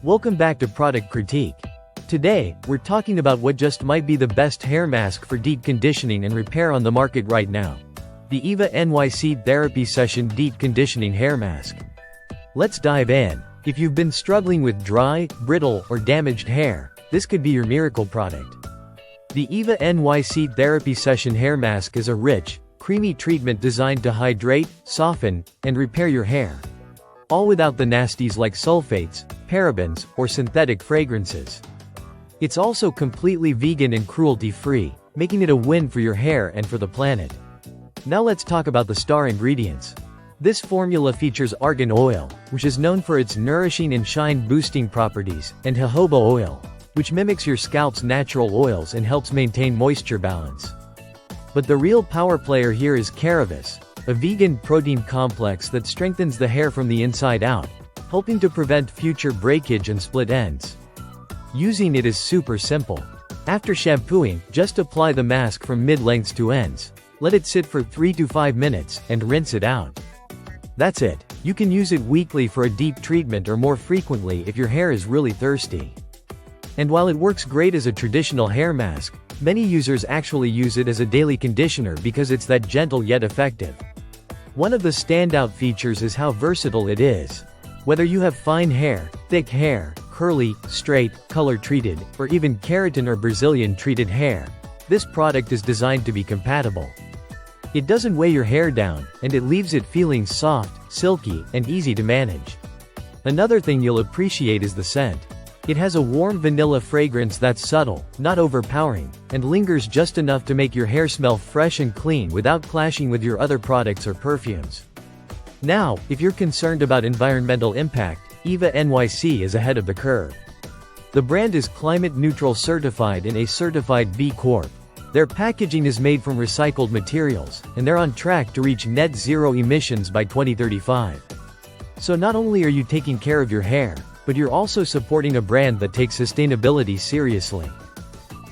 Welcome back to Product Critique. Today, we're talking about what just might be the best hair mask for deep conditioning and repair on the market right now. The Eva NYC Therapy Session Deep Conditioning Hair Mask. Let's dive in. If you've been struggling with dry, brittle, or damaged hair, this could be your miracle product. The Eva NYC Therapy Session Hair Mask is a rich, creamy treatment designed to hydrate, soften, and repair your hair. All without the nasties like sulfates, parabens, or synthetic fragrances. It's also completely vegan and cruelty-free, making it a win for your hair and for the planet. Now let's talk about the star ingredients. This formula features argan oil, which is known for its nourishing and shine-boosting properties, and jojoba oil, which mimics your scalp's natural oils and helps maintain moisture balance. But the real power player here is Caravis, a vegan protein complex that strengthens the hair from the inside out, helping to prevent future breakage and split ends. Using it is super simple. After shampooing, just apply the mask from mid-lengths to ends. Let it sit for 3 to 5 minutes, and rinse it out. That's it. You can use it weekly for a deep treatment or more frequently if your hair is really thirsty. And while it works great as a traditional hair mask, many users actually use it as a daily conditioner because it's that gentle yet effective. One of the standout features is how versatile it is. Whether you have fine hair, thick hair, curly, straight, color-treated, or even keratin or Brazilian-treated hair, this product is designed to be compatible. It doesn't weigh your hair down, and it leaves it feeling soft, silky, and easy to manage. Another thing you'll appreciate is the scent. It has a warm vanilla fragrance that's subtle, not overpowering, and lingers just enough to make your hair smell fresh and clean without clashing with your other products or perfumes. Now, if you're concerned about environmental impact, Eva NYC is ahead of the curve. The brand is climate neutral certified and certified B Corp. Their packaging is made from recycled materials, and they're on track to reach net zero emissions by 2035. So not only are you taking care of your hair, but you're also supporting a brand that takes sustainability seriously.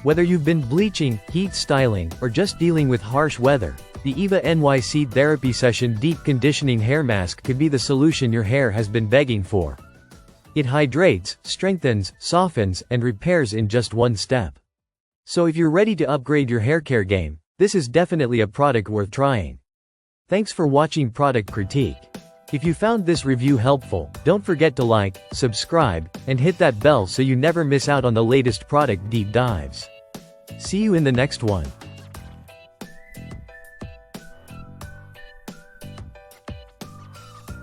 Whether you've been bleaching, heat styling, or just dealing with harsh weather, the Eva NYC Therapy Session Deep Conditioning Hair Mask could be the solution your hair has been begging for. It hydrates, strengthens, softens, and repairs in just one step. So if you're ready to upgrade your hair care game, this is definitely a product worth trying. Thanks for watching Product Critique. If you found this review helpful, don't forget to like, subscribe, and hit that bell so you never miss out on the latest product deep dives. See you in the next one.